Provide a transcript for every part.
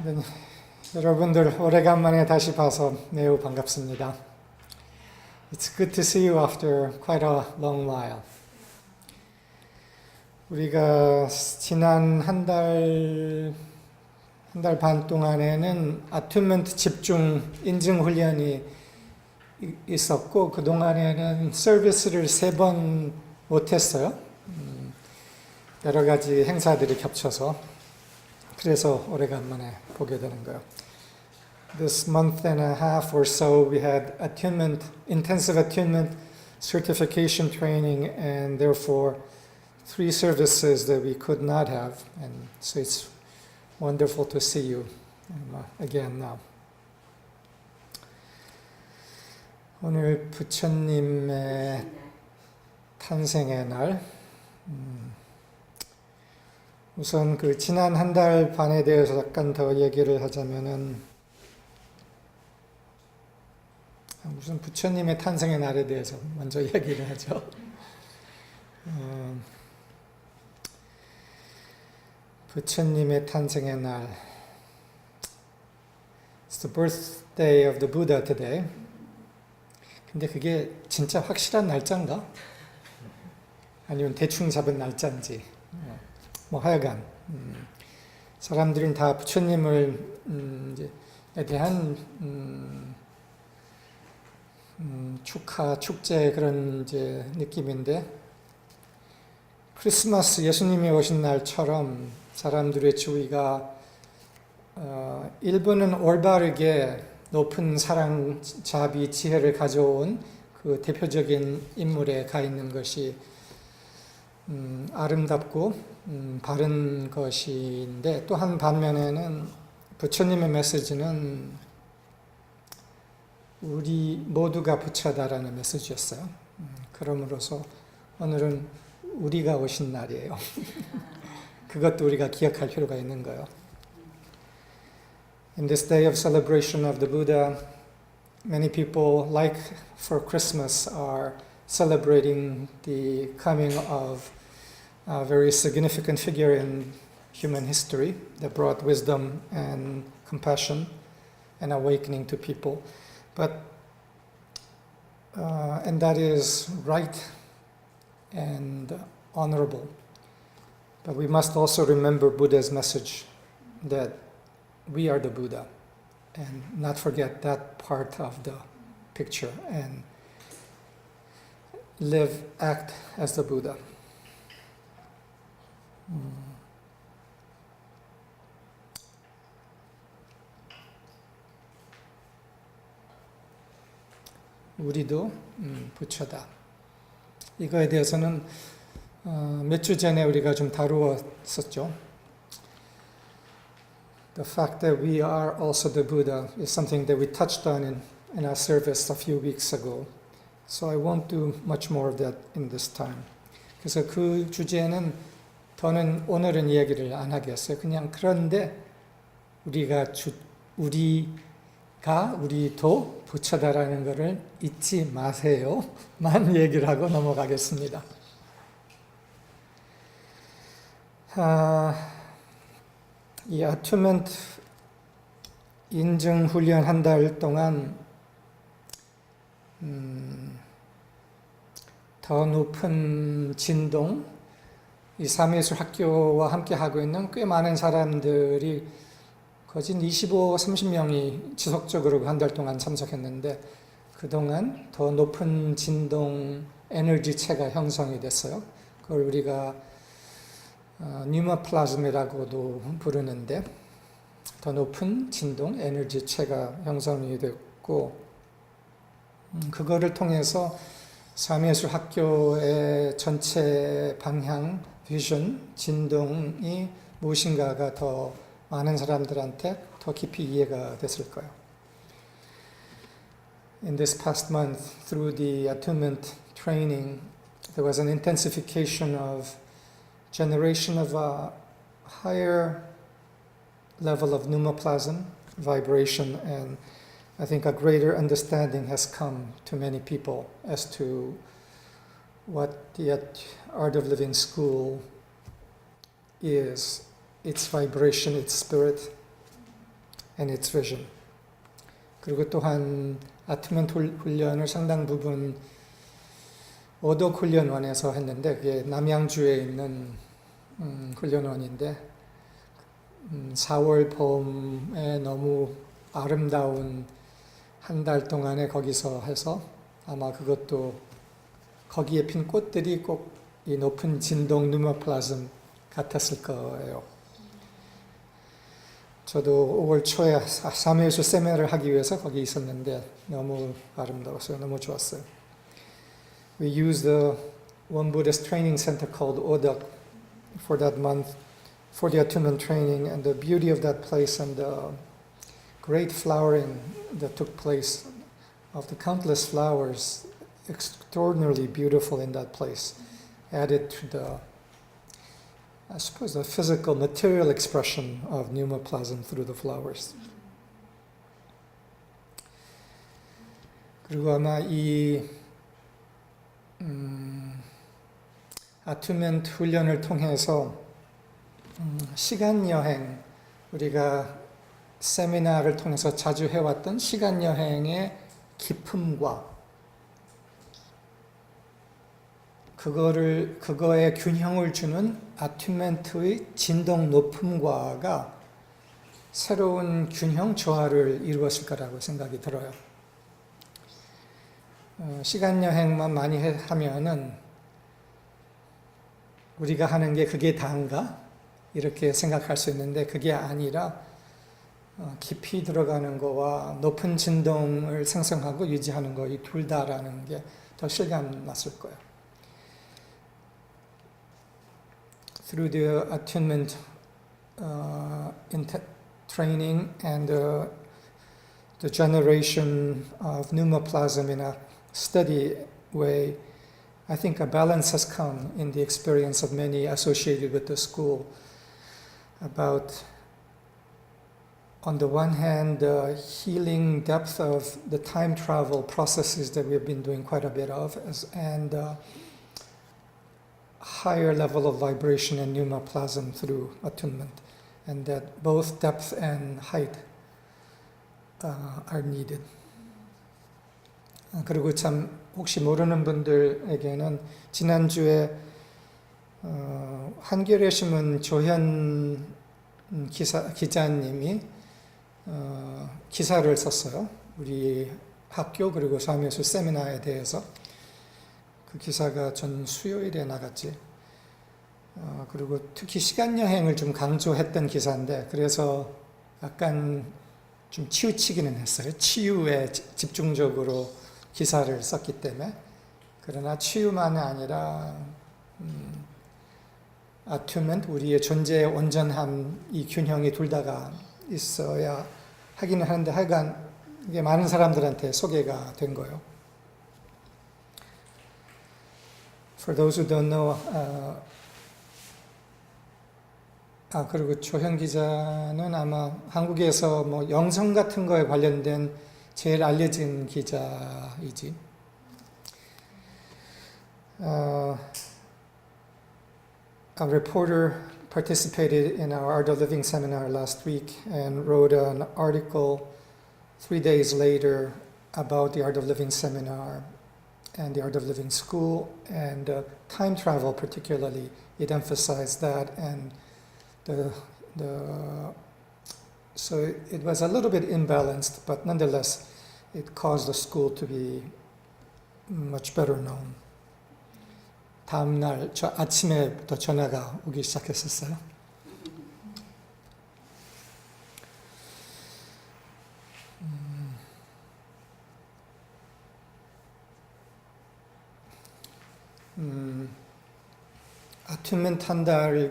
네, 여러분들 오래간만에 다시 봐서 매우 반갑습니다. It's good to see you after quite a long while. 우리가 지난 한 달 반 동안에는 attunement 집중 인증 훈련이 있었고 그 동안에는 서비스를 3번 못했어요. 여러 가지 행사들이 겹쳐서 그래서 오래간만에 보게 되는 거예요. This month and a half or so we had attunement, intensive attunement certification training and therefore 3 services that we could not have and so it's wonderful to see you again now. 오늘 부처님의 탄생의 날 우선 그 지난 한 달 반에 대해서 약간 더 얘기를 하자면은 우선 부처님의 탄생의 날에 대해서 먼저 얘기를 하죠. 부처님의 탄생의 날. It's the birthday of the Buddha today. 근데 그게 진짜 확실한 날짜인가? 아니면 대충 잡은 날짜인지. 뭐 하여간 사람들은 다 부처님을 에 대한 축하, 축제 그런 이제 느낌인데 크리스마스 예수님이 오신 날처럼 사람들의 주의가 일부는 올바르게 높은 사랑, 자비, 지혜를 가져온 그 대표적인 인물에 가 있는 것이 아름답고 바른 것인데 또 한 반면에는 부처님의 메시지는 우리 모두가 부처다라는 메시지였어요. 그러므로서 오늘은 우리가 오신 날이에요. 그것도 우리가 기억할 필요가 있는 거예요. In this day of celebration of the Buddha, many people, like for Christmas, are celebrating the coming of a very significant figure in human history that brought wisdom and compassion and awakening to people. And that is right and honorable. But we must also remember Buddha's message that we are the Buddha and not forget that part of the picture and live, act as the Buddha. 우리도 부처다. 이거에 대해서는 몇 주 전에 우리가 좀 다루었었죠. The fact that we are also the Buddha is something that we touched on in our service a few weeks ago. So I won't do much more of that in this time. 그래서 그 주제는 더는 오늘은 이야기를 안 하겠어요. 그냥 그런데 우리도 부처다라는 것을 잊지 마세요. 만 얘기를 하고 넘어가겠습니다. 이 attunement 인증 훈련 한 달 동안 더 높은 진동, 이 삼예술 학교와 함께 하고 있는 꽤 많은 사람들이 거진 30명이 지속적으로 한 달 동안 참석했는데 그동안 더 높은 진동 에너지체가 형성이 됐어요. 그걸 우리가 뉴마플라즘이라고도 부르는데 더 높은 진동 에너지체가 형성이 됐고 그거를 통해서 삼예술 학교의 전체 방향, 비전, 진동이 무엇인가가 더 많은 사람들한테 더 깊이 이해가 됐을 거예요. In this past month, through the attunement training, there was an intensification of generation of a higher level of pneumoplasm, vibration, and I think a greater understanding has come to many people as to what the Art of Living School is, its vibration, its spirit, and its vision. 그리고 또한 아트먼트 훈련을 상당 부분 오덕 훈련원에서 했는데 그게 남양주에 있는 훈련원인데 4월 봄에 너무 아름다운 한 달 동안에 거기서 해서 아마 그것도 거기에 핀 꽃들이 꼭 이 높은 진동 누모플라즘 같았을 거예요. 저도 5월 초에 사무예술 세미나를 하기 위해서 거기 있었는데 너무 아름다웠어요. 너무 좋았어요. We used the one Buddhist training center called Odak for that month for the attunement training, and the beauty of that place and the great flowering that took place of the countless flowers, extraordinarily beautiful in that place, added to the, I suppose, the physical, material expression of pneumoplasm through the flowers. 그리고 아마 이 아투멘트 훈련을 통해서 시간 여행, 우리가 세미나를 통해서 자주 해왔던 시간 여행의 깊음과 그거에 균형을 주는 아투멘트의 진동 높음과가 새로운 균형 조화를 이루었을 거라고 생각이 들어요. 시간 여행만 많이 하면은 우리가 하는 게 그게 다인가? 이렇게 생각할 수 있는데 그게 아니라 깊이 들어가는 거와 높은 진동을 생성하고 유지하는 거 이 둘 다라는 게 더 실감 났을 거예요. Through the attunement training and the generation of pneumoplasm in a steady way, I think a balance has come in the experience of many associated with the school about, on the one hand, the healing depth of the time travel processes that we've been doing quite a bit of, and higher level of vibration and pneumoplasm through attunement, and that both depth and height are needed. 그리고 참 혹시 모르는 분들에게는 지난주에 한겨레 신문 조현 기자님이 기사를 썼어요. 우리 학교 그리고 사무예술 세미나에 대해서. 그 기사가 전 수요일에 나갔지. 그리고 특히 시간 여행을 좀 강조했던 기사인데 그래서 약간 좀 치우치기는 했어요. 치유에 집중적으로 기사를 썼기 때문에. 그러나 치유만이 아니라 attunement, 우리의 존재의 온전함, 이 균형이 둘 다가 있어야 하기는 하는데 하여간 이게 많은 사람들한테 소개가 된 거예요. For those who don't know, 그리고 조현 기자는 아마 한국에서 뭐 영성 같은 거에 관련된 제일 알려진 기자이지. A reporter participated in our Art of Living seminar last week and wrote an article 3 days later about the Art of Living seminar and the Art of Living school, and time travel particularly. It emphasized that, and so it was a little bit imbalanced, but nonetheless it caused the school to be much better known. 다음 날 아침에부터 전화가 오기 시작했었어요. 아튠멘트 한 달이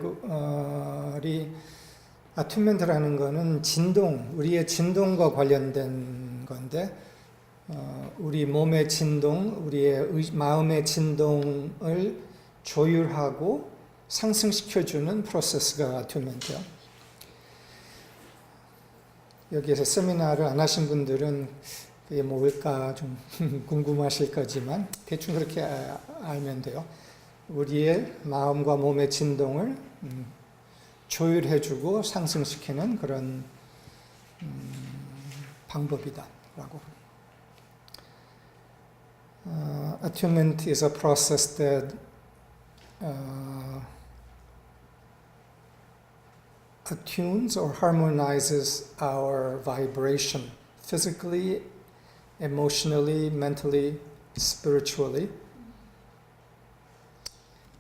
아튠멘트라는 거는 진동, 우리의 진동과 관련된 건데 우리 몸의 진동, 우리의 마음의 진동을 조율하고 상승시켜주는 프로세스가 아튠멘트야. 여기에서 세미나를 안 하신 분들은 그게 뭘까 좀 궁금하실 거지만 대충 그렇게 알면 돼요. 우리의 마음과 몸의 진동을 조율해주고 상승시키는 그런 방법이다라고. Attunement is a process that attunes or harmonizes our vibration physically, emotionally, mentally, spiritually,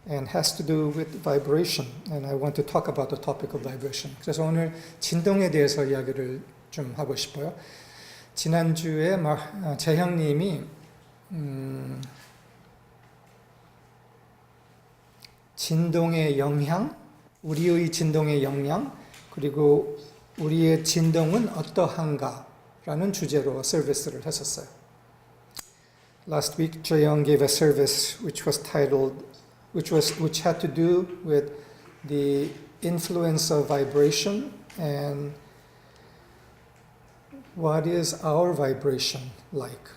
and has to do with vibration. And I want to talk about the topic of vibration. 그래서 오늘 진동에 대해서 이야기를 좀 하고 싶어요. 지난주에 재형님이 진동의 영향, 우리의 진동의 영향, 그리고 우리의 진동은 어떠한가라는 주제로 서비스를 했었어요. Last week, Jae-young gave a service which had to do with the influence of vibration and what is our vibration like.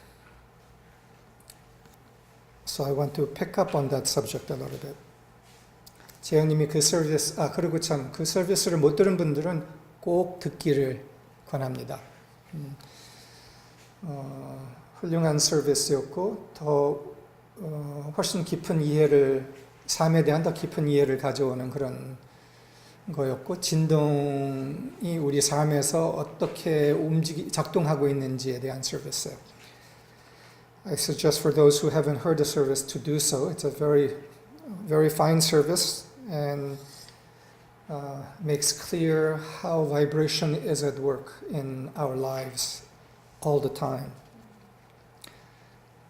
So I want to pick up on that subject a little bit. 재영님이 그 서비스를 못 들은 분들은 꼭 듣기를 권합니다. 훌륭한 서비스였고 훨씬 깊은 이해를, 삶에 대한 더 깊은 이해를 가져오는 그런 거였고, 진동이 우리 삶에서 어떻게 작동하고 있는지에 대한 서비스예요. I suggest for those who haven't heard the service to do so. It's a very, very fine service and makes clear how vibration is at work in our lives all the time.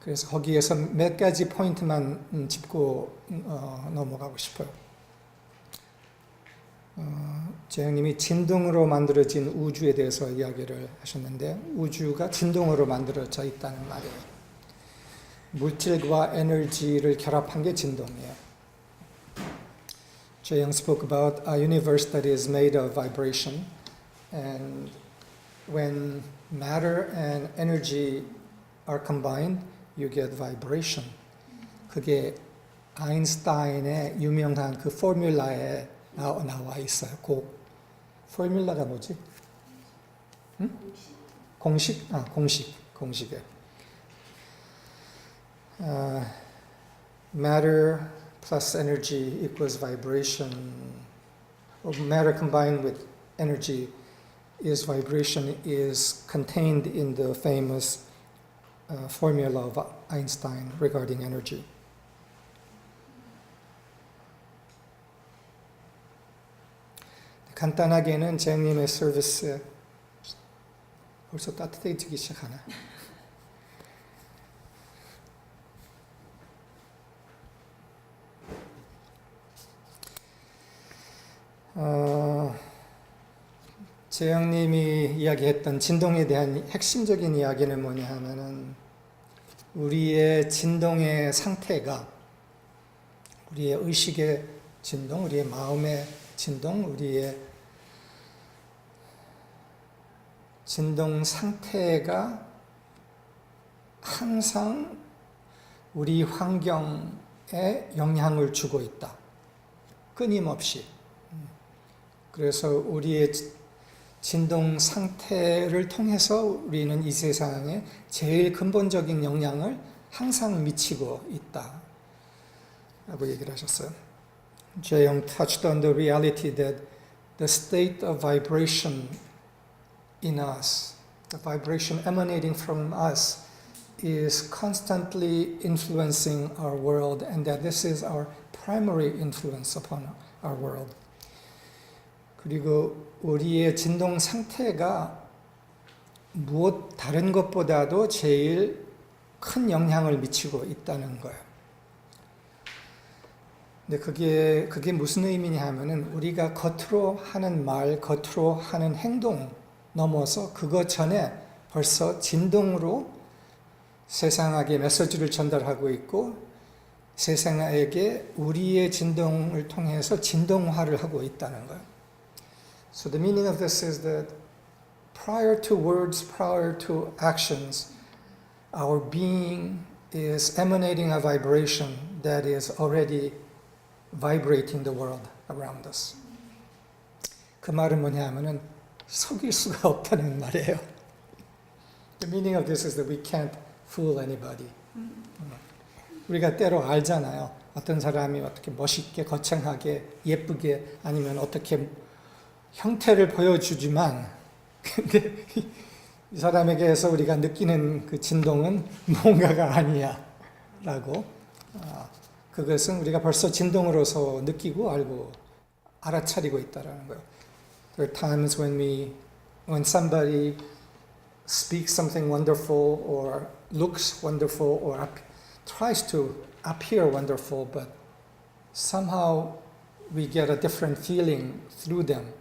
그래서 거기에서 몇 가지 포인트만 짚고 넘어가고 싶어요. 재영님이 진동으로 만들어진 우주에 대해서 이야기를 하셨는데, 우주가 진동으로 만들어져 있다는 말이에요. 물질과 에너지를 결합한 게 진동이에요. Jae-young spoke about a universe that is made of vibration, and when matter and energy are combined, you get vibration. 그게 아인슈타인의 유명한 그 포뮬라에 나와 있어요. 그 포뮬라가 뭐지? 응? 공식에. Matter plus energy equals vibration, or matter combined with energy is vibration, is contained in the famous formula of Einstein regarding energy. 간단하게는 재영님의 서비스, 벌써 따뜻해지기 시작하나? 재영님이 이야기했던 진동에 대한 핵심적인 이야기는 뭐냐 하면은, 우리의 진동의 상태가, 우리의 의식의 진동, 우리의 마음의 진동, 우리의 진동 상태가 항상 우리 환경에 영향을 주고 있다. 끊임없이. 그래서 우리의 진동 상태를 통해서 우리는 이 세상에 제일 근본적인 영향을 항상 미치고 있다 라고 얘기를 하셨어요. Jae-young touched on the reality that the state of vibration in us, the vibration emanating from us, is constantly influencing our world, and that this is our primary influence upon our world. 그리고 우리의 진동 상태가 무엇 다른 것보다도 제일 큰 영향을 미치고 있다는 거예요. 근데 그게 무슨 의미냐 하면은, 우리가 겉으로 하는 말, 겉으로 하는 행동 넘어서 그것 전에 벌써 진동으로 세상에게 메시지를 전달하고 있고, 세상에게 우리의 진동을 통해서 진동화를 하고 있다는 거예요. So the meaning of this is that prior to words, prior to actions, our being is emanating a vibration that is already vibrating the world around us. 그 말은 뭐냐 하면은, 속일 수가 없다는 말이에요. The meaning of this is that we can't fool anybody. 우리가 때로 알잖아요. 어떤 사람이 어떻게 멋있게, 거창하게, 예쁘게 아니면 어떻게 형태를 보여주지만 근데 이 사람에게서 우리가 느끼는 그 진동은 뭔가가 아니야 라고 그것은 우리가 벌써 진동으로서 느끼고 알고 알아차리고 있다라는 거예요. There are times when somebody speaks something wonderful or looks wonderful or tries to appear wonderful, but somehow we get a different feeling through them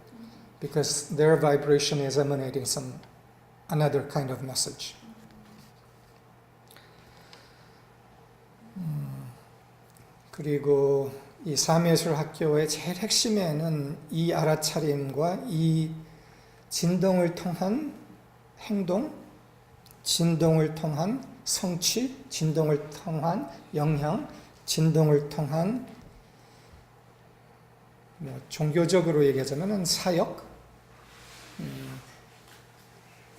because their vibration is emanating another kind of message. 그리고 이 사미예술학교의 제일 핵심에는 이 알아차림과 이 진동을 통한 행동, 진동을 통한 성취, 진동을 통한 영향, 진동을 통한 종교적으로 얘기하자면 사역이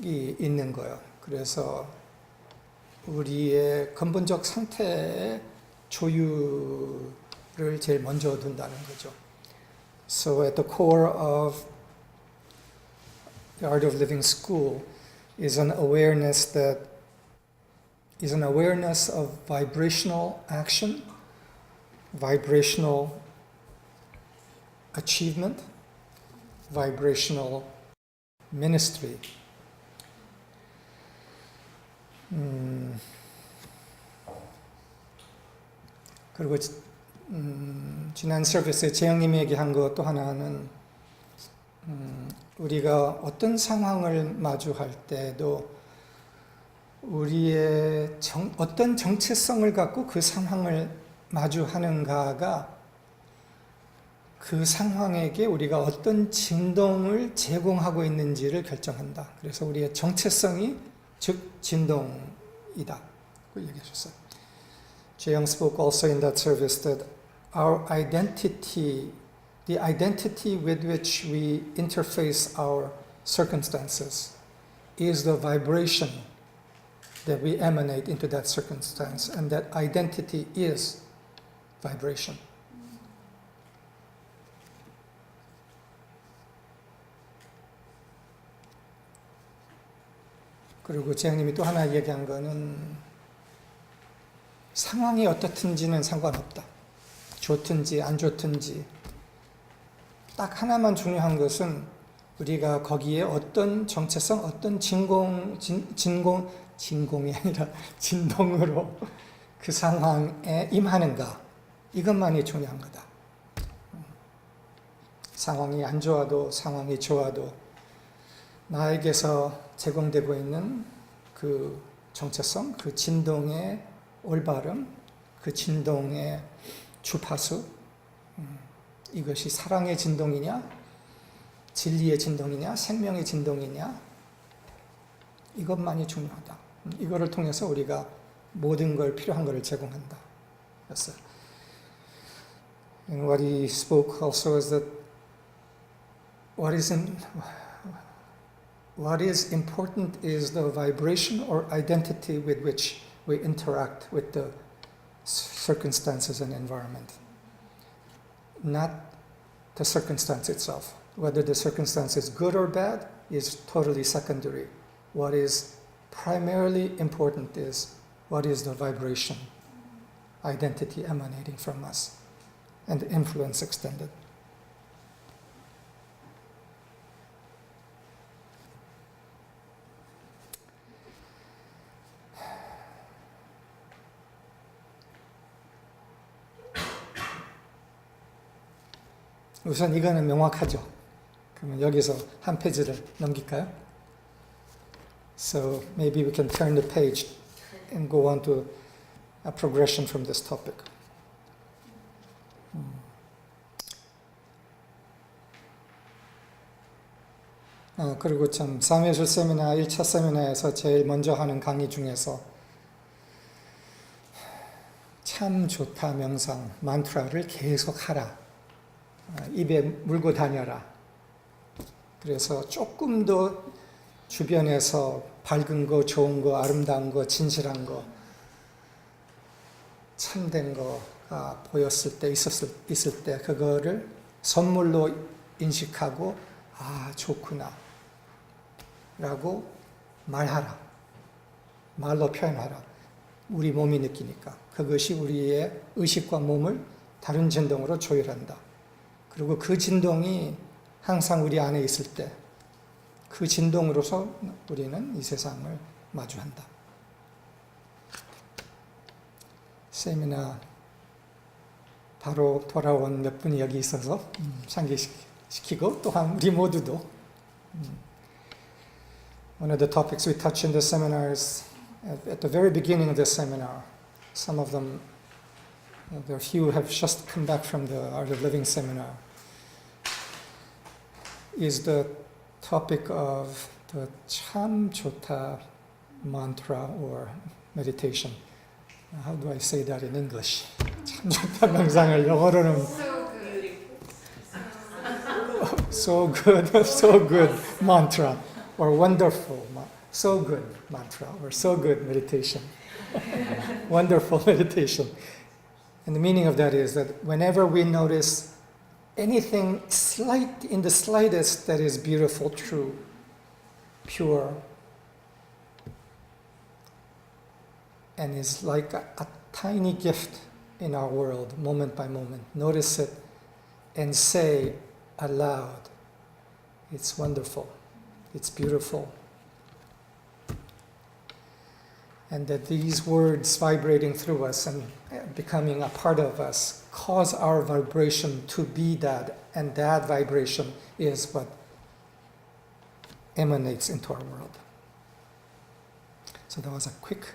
있는 거예요. 그래서 우리의 근본적 상태의 조율을 제일 먼저 둔다는 거죠. So at the core of the Art of Living School is an awareness of vibrational action, vibrational achievement, vibrational ministry. 그리고 지난 서비스에 재영님이 얘기한 것 또 하나는 우리가 어떤 상황을 마주할 때도 우리의 어떤 정체성을 갖고 그 상황을 마주하는가가 그 상황에게 우리가 어떤 진동을 제공하고 있는지를 결정한다. 그래서 우리의 정체성이 즉 진동이다. 그 얘기하셨어요. Jayong spoke also in that service that our identity, the identity with which we interface our circumstances, is the vibration that we emanate into that circumstance, and that identity is vibration. 그리고 재영님이 또 하나 얘기한 거는 상황이 어떻든지는 상관없다. 좋든지 안 좋든지 딱 하나만 중요한 것은 우리가 거기에 어떤 정체성, 어떤 진공이 아니라 진동으로 그 상황에 임하는가, 이것만이 중요한 거다. 상황이 안 좋아도 상황이 좋아도 나에게서 제공되고 있는 그 정체성, 그 진동의 올바름, 그 진동의 주파수, 이것이 사랑의 진동이냐, 진리의 진동이냐, 생명의 진동이냐, 이것만이 중요하다. 이거를 통해서 우리가 모든 걸 필요한 것을 제공한다. 였어요. And what he spoke also is that what is important is the vibration or identity with which we interact with the circumstances and environment, not the circumstance itself. Whether the circumstance is good or bad is totally secondary. What is primarily important is what is the vibration, identity emanating from us, and influence extended. 우선 이거는 명확하죠. 그러면 여기서 한 페이지를 넘길까요? So maybe we can turn the page and go on to a progression from this topic. 그리고 참 사미예술 세미나 1차 세미나에서 제일 먼저 하는 강의 중에서 참 좋다 명상 만트라를 계속 하라. 입에 물고 다녀라. 그래서 조금 더 주변에서 밝은 거, 좋은 거, 아름다운 거, 진실한 거, 참된 거가 보였을 때, 있을 때, 그거를 선물로 인식하고, 아, 좋구나. 라고 말하라. 말로 표현하라. 우리 몸이 느끼니까. 그것이 우리의 의식과 몸을 다른 진동으로 조율한다. 그리고 그 진동이 항상 우리 안에 있을 때, 그 진동으로서 우리는 이 세상을 마주한다. 세미나 바로 돌아온 몇 분이 여기 있어서 상기시키고 또한 우리 모두도 one of the topics we touch in the seminars at the very beginning of the seminar, some of them, there are few have just come back from the Art of Living seminar, is the topic of the 참 좋다 mantra or meditation. How do I say that in English? 참 좋다 명상을 영어로는 so good mantra or wonderful, so good mantra or so good meditation. Wonderful meditation. And the meaning of that is that whenever we notice anything slight in the slightest that is beautiful, true, pure, and is like a tiny gift in our world, moment by moment, notice it and say aloud, it's wonderful, it's beautiful. And that these words vibrating through us and becoming a part of us cause our vibration to be that, and that vibration is what emanates into our world. So that was a quick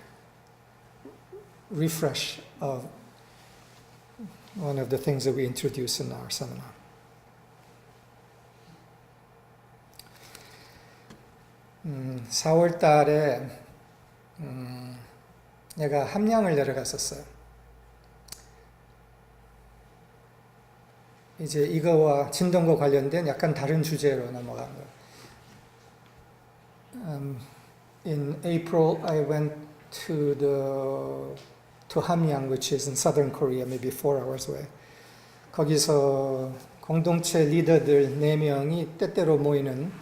refresh of one of the things that we introduced in our seminar. 음, 4월 달에 내가 함양을 내려갔었어요. 이제 이거와 진동과 관련된 약간 다른 주제로 넘어간 거예요. In April, I went to Hamyang, which is in southern Korea, maybe 4 hours away. 거기서 공동체 리더들 4명이 때때로 모이는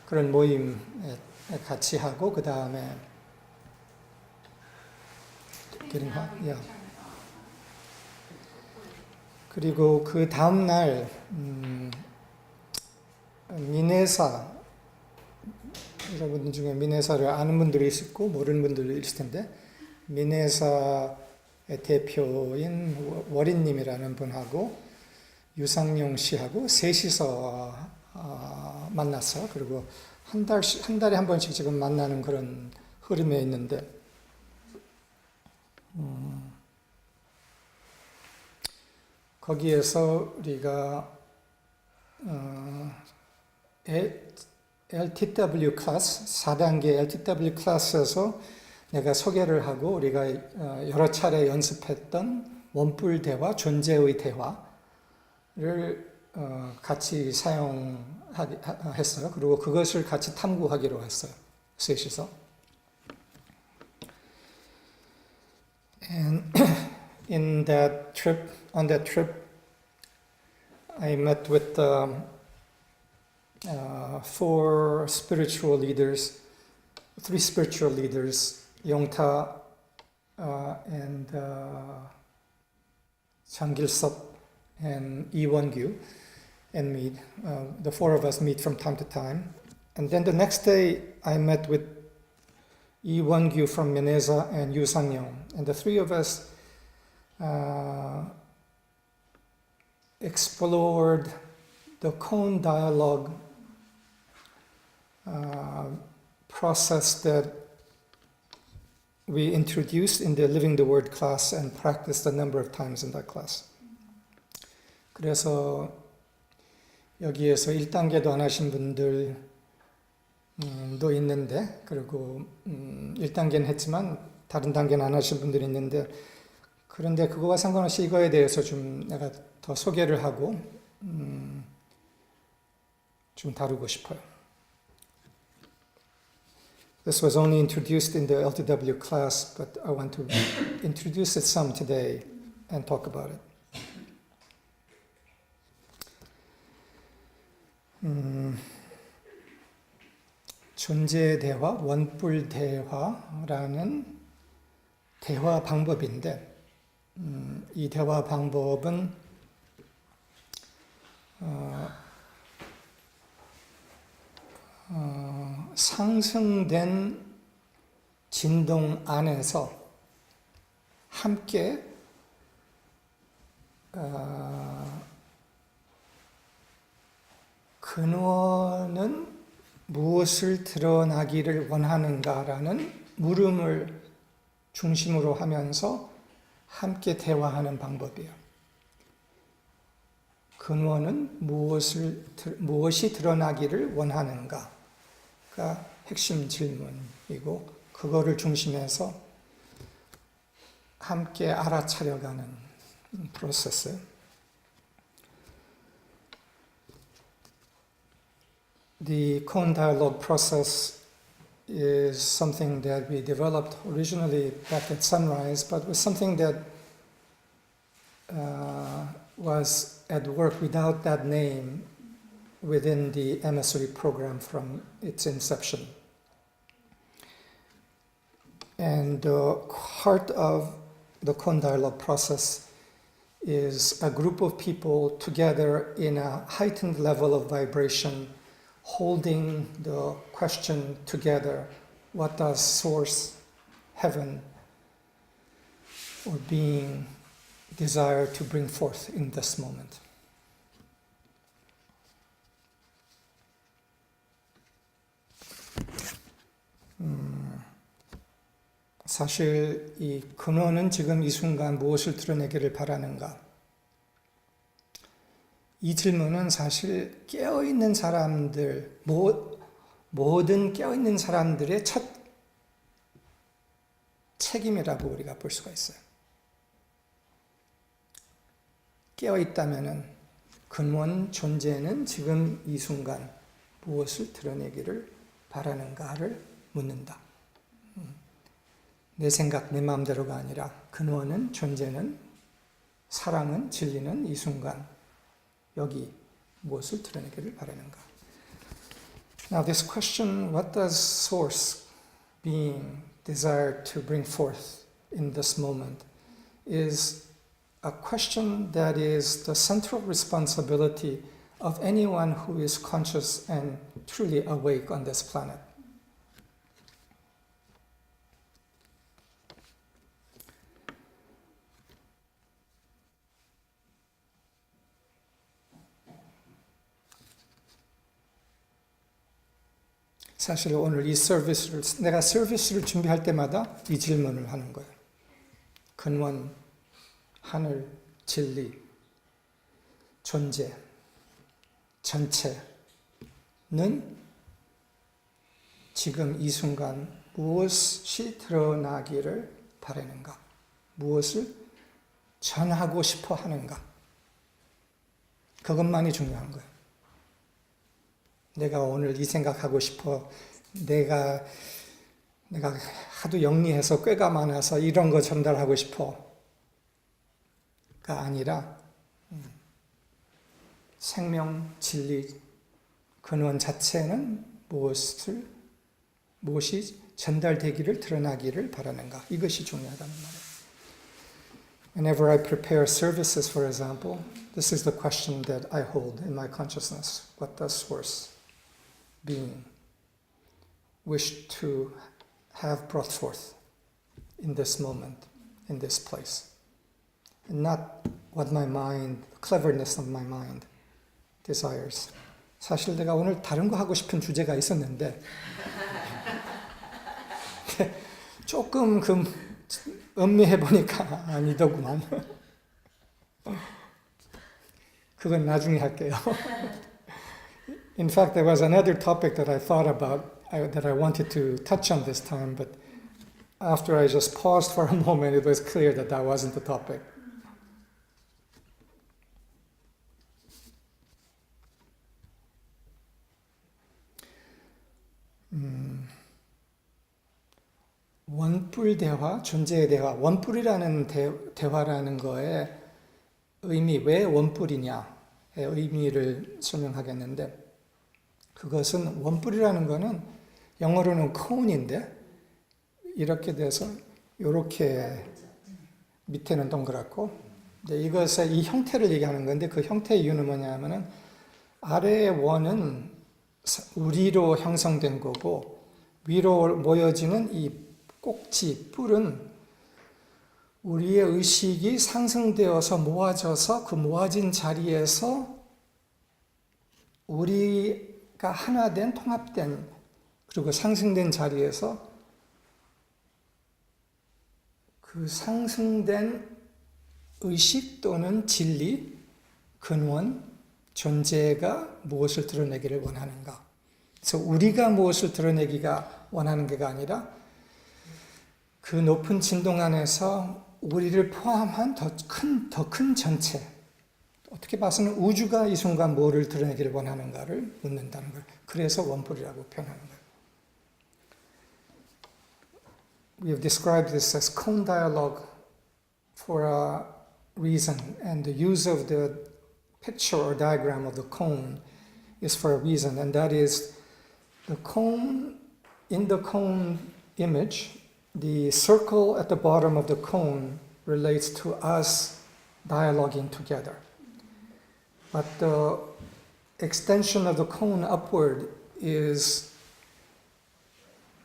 그런 모임 같이 하고 그 다음에 그리고 그 다음 날 미네사, 여러분 중에 미네사를 아는 분들이 있고 모르는 분들이 있을 텐데, 미네사의 대표인 워린님이라는 분하고 유상용 씨하고 셋이서 만났어요. 그리고 한 달에 한 번씩 지금 만나는 그런 흐름에 있는데, 거기에서 우리가 LTW 클래스, 4단계 LTW 클래스에서 내가 소개를 하고 우리가 여러 차례 연습했던 원뿔 대화, 존재의 대화를 같이 사용했어요. 그리고 그것을 같이 탐구하기로 했어요. 셋이서. And on that trip, I met with 4 spiritual leaders, 3 spiritual leaders, Yongta and Chang Gil-sup and Lee Won-gyu, and me. The 4 of us meet from time to time. And then the next day, I met with Lee Won-gyu from Minesa and Yu Sang-yong. And the 3 of us explored the Cone dialogue process that we introduced in the Living the Word class and practiced a number of times in that class. 그래서 여기에서 1단계도 안 하신 분들도 있는데, 그리고 1단계는 했지만 다른 단계는 안 하신 분들이 있는데, 그런데 그거와 상관없이 이거에 대해서 좀 내가 더 소개를 하고 좀 다루고 싶어요. This was only introduced in the LTW class, but I want to introduce it some today and talk about it. 존재 대화, 원뿔 대화라는 대화 방법인데, 이 대화 방법은 상승된 진동 안에서 함께 근원은 무엇을 드러나기를 원하는가라는 물음을 중심으로 하면서 함께 대화하는 방법이에요. 근원은 무엇이 드러나기를 원하는가가 핵심 질문이고, 그거를 중심해서 함께 알아차려가는 프로세스. The Cone dialogue process is something that we developed originally back at Sunrise, but was something that was at work without that name within the emissary program from its inception. And the heart of the Cone dialogue process is a group of people together in a heightened level of vibration, holding the question together: what does source, heaven, or being desire to bring forth in this moment? 사실 이 근원은 지금 이 순간 무엇을 드러내기를 바라는가? 이 질문은 사실 깨어있는 사람들, 모든 깨어있는 사람들의 첫 책임이라고 우리가 볼 수가 있어요. 깨어있다면은 근원 존재는 지금 이 순간 무엇을 드러내기를 바라는가를 묻는다. 내 생각, 내 마음대로가 아니라 근원은, 존재는, 사랑은, 진리는 이 순간 여기 무엇을 드러내기를 바라는가. Now this question, what does source, being, desire to bring forth in this moment, is a question that is the central responsibility of anyone who is conscious and truly awake on this planet. 사실 오늘 내가 서비스를 준비할 때마다 이 질문을 하는 거예요. 근원, 하늘, 진리, 존재, 전체는 지금 이 순간 무엇이 드러나기를 바라는가? 무엇을 전하고 싶어 하는가? 그것만이 중요한 거예요. 내가 오늘 이 생각하고 싶어, 내가 하도 영리해서 꾀가 많아서 이런 거 전달하고 싶어가 아니라 생명, 진리, 근원 자체는 무엇이 전달되기를, 드러나기를 바라는가. 이것이 중요하다는 말이에요. Whenever I prepare services, for example, this is the question that I hold in my consciousness. What does source, being, wish to have brought forth in this moment, in this place? And not what my mind, the cleverness of my mind desires. 사실 내가 오늘 다른 거 하고 싶은 주제가 있었는데 조금 음미해 보니까 아니더구만. 그건 나중에 할게요. In fact, there was another topic that I thought about that I wanted to touch on this time, but after I just paused for a moment, it was clear that that wasn't the topic. 원뿔 대화, 존재의 대화, 원뿔이라는 대화라는 거에 의미, 왜 원뿔이냐의 의미를 설명하겠는데, 그것은 원뿔이라는 거는 영어로는 cone인데 이렇게 돼서 이렇게 밑에는 동그랗고, 이것의 이 형태를 얘기하는 건데, 그 형태의 이유는 뭐냐면은 아래의 원은 우리로 형성된 거고 위로 모여지는 이 꼭지, 뿔은 우리의 의식이 상승되어서 모아져서 그 모아진 자리에서 우리가 하나 된, 통합된, 그리고 상승된 자리에서 그 상승된 의식 또는 진리, 근원, 존재가 무엇을 드러내기를 원하는가. 그래서 우리가 무엇을 드러내기가 원하는 게가 아니라 그 높은 진동 안에서 우리를 포함한 더 큰 전체, 어떻게 봐서는 우주가 이 순간 뭐를 드러내기를 원하는가를 묻는다는 거예요. 그래서 원뿔이라고 표현하는 거예요. We have described this as cone dialogue for a reason, and the use of the picture or diagram of the cone is for a reason, and that is the cone, in the cone image, the circle at the bottom of the cone relates to us dialoguing together. But the extension of the cone upward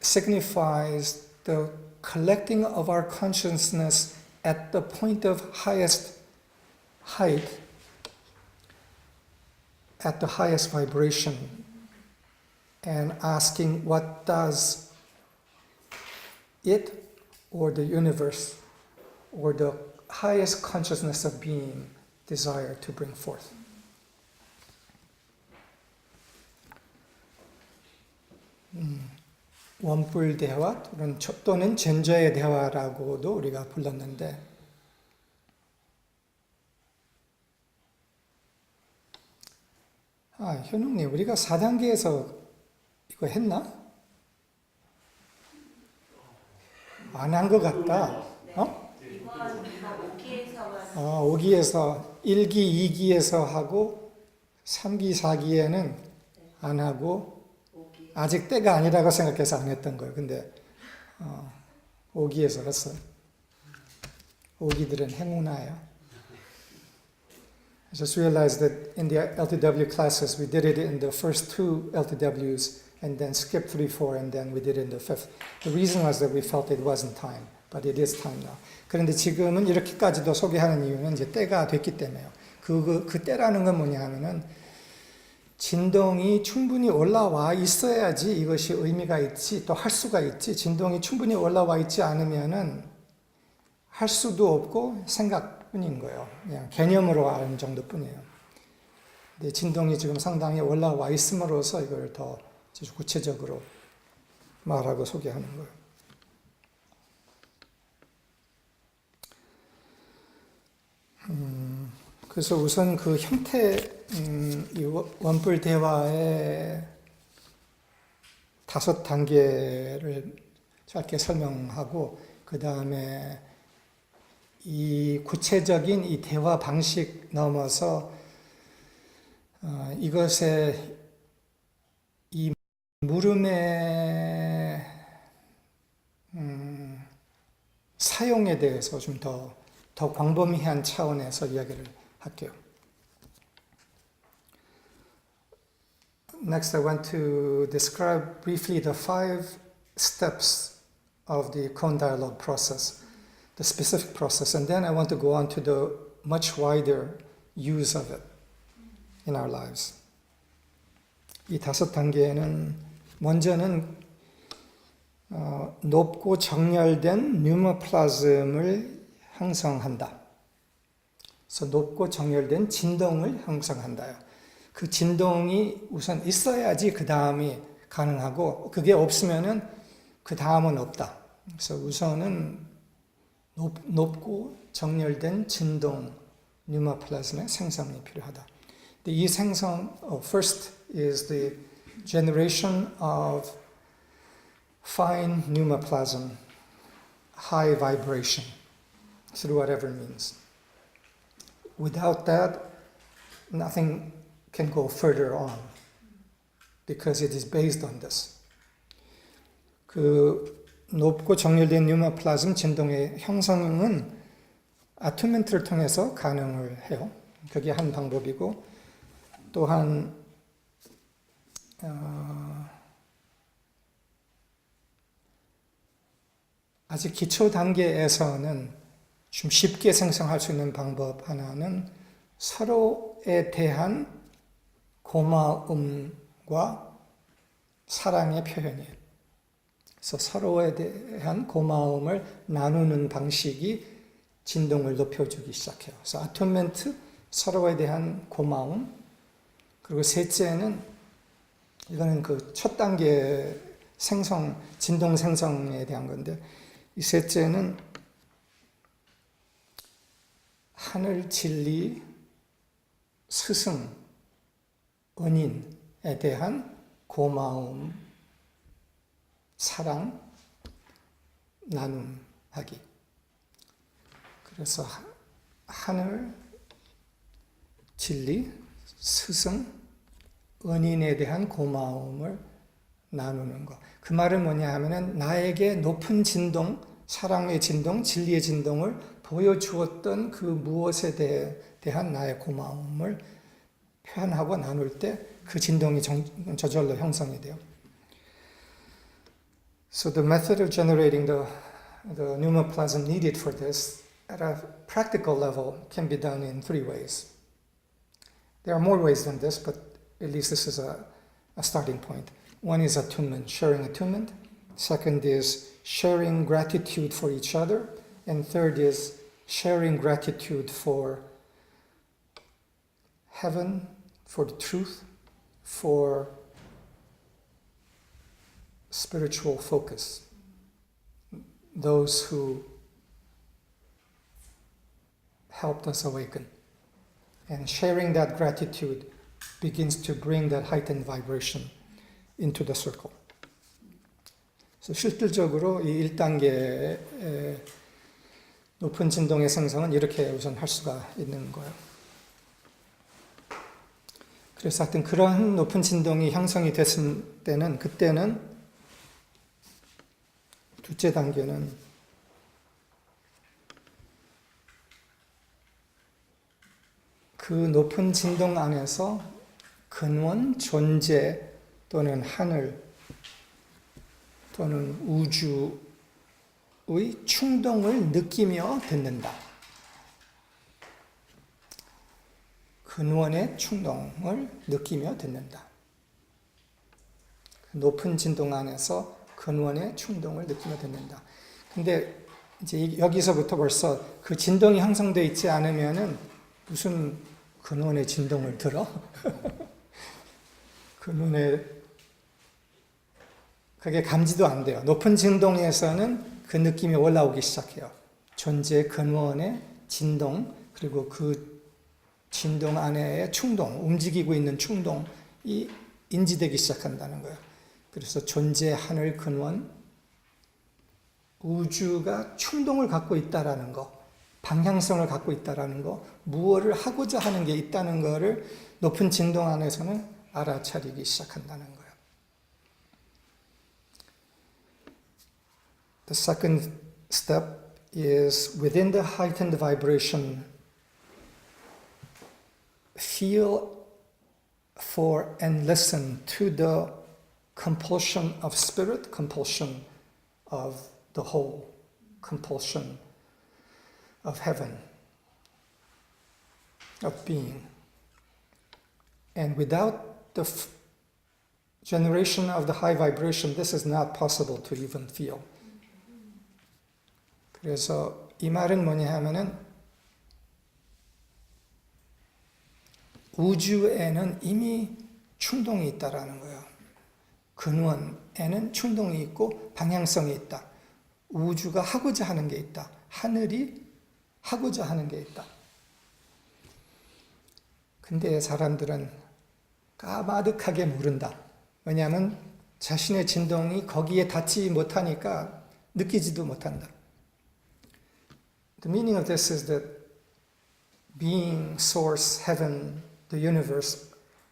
signifies the collecting of our consciousness at the point of highest height, at the highest vibration, and asking what does it or the universe or the highest consciousness of being desire to bring forth. 원뿔 대화 또는 전자의 대화라고도 우리가 불렀는데, 현웅님, 우리가 4단계에서 이거 했나? 안 한 것 같다. 5기에서 1기, 2기에서 하고 3기, 4기에는 안 하고 아직 때가 아니라고 생각해서 안 했던 거예요. 근데 5기에서 했어요. 5기들은 행운아예요. I just realized that in the LTW classes we did it in the first 2 LTWs and then skipped 3, 4 and then we did it in the 5th. The reason was that we felt it wasn't time, but it is time now. 그런데 지금은 이렇게까지도 소개하는 이유는 이제 때가 됐기 때문에요. 그 때라는 건 뭐냐 하면은 진동이 충분히 올라와 있어야지 이것이 의미가 있지, 또 할 수가 있지. 진동이 충분히 올라와 있지 않으면은 할 수도 없고 생각뿐인 거예요. 그냥 개념으로 아는 정도뿐이에요. 근데 진동이 지금 상당히 올라와 있음으로써 이걸 더 구체적으로 말하고 소개하는 거예요. 그래서 우선 그 형태, 이 원뿔 대화의 5단계를 짧게 설명하고, 그 다음에 이 구체적인 이 대화 방식 넘어서 이것의 이 물음의 사용에 대해서 좀 더 광범위한 차원에서 이야기를 할게요. Next, I want to describe briefly the 5 steps of the cone dialogue process, the specific process, and then I want to go on to the much wider use of it in our lives. 이 5단계에는 먼저는 높고 정렬된 뉴머플라즘을 형성한다. 그래서 높고 정렬된 진동을 형성한다요. 그 진동이 우선 있어야지 그 다음이 가능하고, 그게 없으면은 그 다음은 없다. 그래서 우선은 높고 정렬된 진동 뉴머플라즘의 생성이 필요하다. 이 생성, first is the generation of fine pneumoplasm, high vibration through whatever means. Without that, nothing can go further on because it is based on this. 그 높고 정렬된 뉴마플라즘 진동의 형성은 아투멘트를 통해서 가능을 해요. 그게 한 방법이고, 또한 아직 기초 단계에서는 좀 쉽게 생성할 수 있는 방법 하나는 서로에 대한 고마움과 사랑의 표현이에요. 그래서 서로에 대한 고마움을 나누는 방식이 진동을 높여주기 시작해요. 그래서 아투멘트, 서로에 대한 고마움, 그리고 셋째는 이거는 그 첫 단계 생성, 진동 생성에 대한 건데, 이 셋째는 하늘, 진리, 스승, 은인에 대한 고마움, 사랑, 나눔하기. 그래서 하늘, 진리, 스승, 은인에 대한 고마움을 나누는 것. 그 말은 뭐냐 하면은 나에게 높은 진동, 사랑의 진동, 진리의 진동을 보여주었던 그 무엇에 대한 나의 고마움을 표현하고 나눌 때 그 진동이 저절로 형성이 돼요. So the method of generating the pneumoplasm needed for this at a practical level can be done in 3 ways. There are more ways than this, but at least this is a starting point. One is attunement, sharing attunement. Second is sharing gratitude for each other. And third is sharing gratitude for heaven, for the truth, for spiritual focus. Those who helped us awaken. And sharing that gratitude begins to bring that heightened vibration into the circle. 그래서 실질적으로 이 1단계의 높은 진동의 생성은 이렇게 우선 할 수가 있는 거예요. 그래서 하여튼 그런 높은 진동이 형성이 됐을 때는, 그때는 둘째 단계는 그 높은 진동 안에서 근원, 존재 또는 하늘 또는 우주의 충동을 느끼며 듣는다. 근원의 충동을 느끼며 듣는다. 높은 진동 안에서 근원의 충동을 느끼며 듣는다. 근데 이제 여기서부터 벌써 그 진동이 형성되어 있지 않으면은 무슨 근원의 진동을 들어? 근원의 그게 감지도 안 돼요. 높은 진동에서는 그 느낌이 올라오기 시작해요. 존재 근원의 진동, 그리고 그 진동 안에의 충동, 움직이고 있는 충동이 인지되기 시작한다는 거예요. 그래서 존재, 하늘, 근원, 우주가 충동을 갖고 있다라는 거, 방향성을 갖고 있다라는 거, 무엇을 하고자 하는 게 있다는 거를 높은 진동 안에서는 알아차리기 시작한다는 거예요. The second step is within the heightened vibration, feel for and listen to the compulsion of spirit, compulsion of the whole, compulsion of heaven, of being. And without the generation of the high vibration, this is not possible to even feel. 그래서 이 말은 뭐냐 하면은 우주에는 이미 충동이 있다라는 거예요. 근원에는 충동이 있고 방향성이 있다. 우주가 하고자 하는 게 있다. 하늘이 하고자 하는 게 있다. 근데 사람들은 까마득하게 모른다. 왜냐하면 자신의 진동이 거기에 닿지 못하니까 느끼지도 못한다. The meaning of this is that being, source, heaven, the universe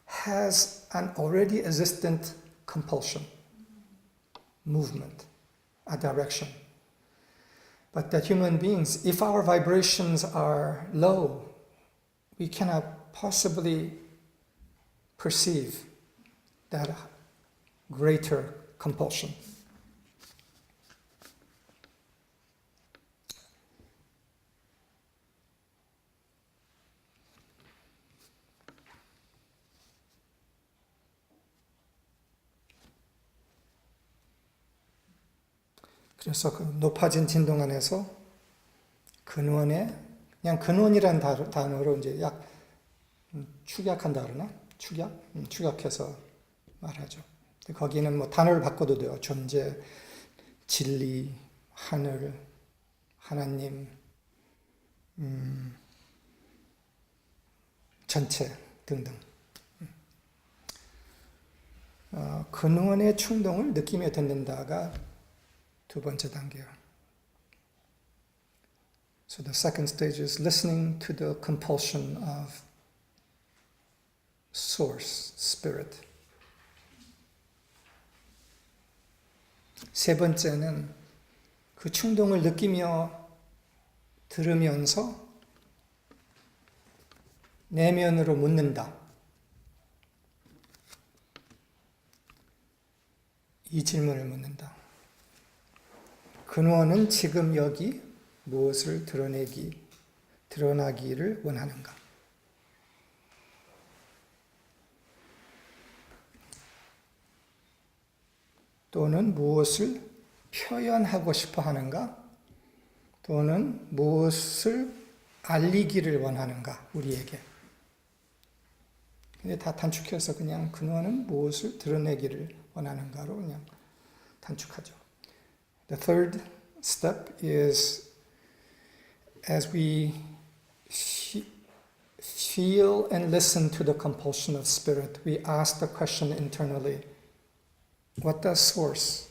has an already existent compulsion, movement, a direction. But that human beings, if our vibrations are low, we cannot possibly perceive that greater compulsion. 그래서 그 높아진 진동 안에서 근원에, 그냥 근원이라는 단어로 이제 축약한다 그러나? 축약해서 말하죠. 거기는 뭐 단어를 바꿔도 돼요. 존재, 진리, 하늘, 하나님, 전체 등등. 근원의 충동을 느끼며 듣는다가 두 번째 단계예요. So the second stage is listening to the compulsion of source, spirit. 세 번째는 그 충동을 느끼며 들으면서 내면으로 묻는다. 이 질문을 묻는다. 근원은 지금 여기 무엇을 드러나기를 원하는가? 또는 무엇을 표현하고 싶어 하는가? 또는 무엇을 알리기를 원하는가? 우리에게. 근데 다 단축해서 그냥 근원은 무엇을 드러내기를 원하는가로 그냥 단축하죠. The third step is as we feel and listen to the compulsion of spirit, we ask the question internally, what does Source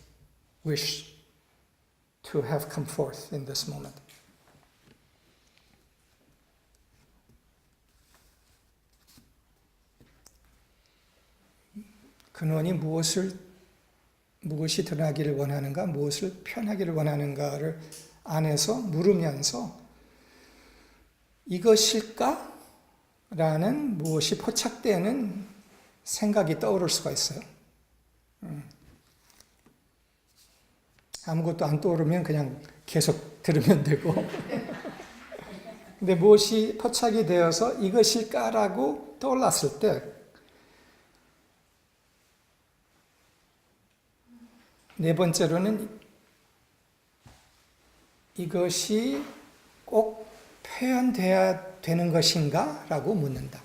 wish to have come forth in this moment? 근원이 무엇이 드러나기를 원하는가, 무엇을 표현하기를 원하는가를 안에서 물으면서 이것일까? 라는 무엇이 포착되는 생각이 떠오를 수가 있어요. 아무것도 안 떠오르면 그냥 계속 들으면 되고 근데 무엇이 포착이 되어서 이것일까라고 떠올랐을 때 네 번째로는 이것이 꼭 표현돼야 되는 것인가? 라고 묻는다.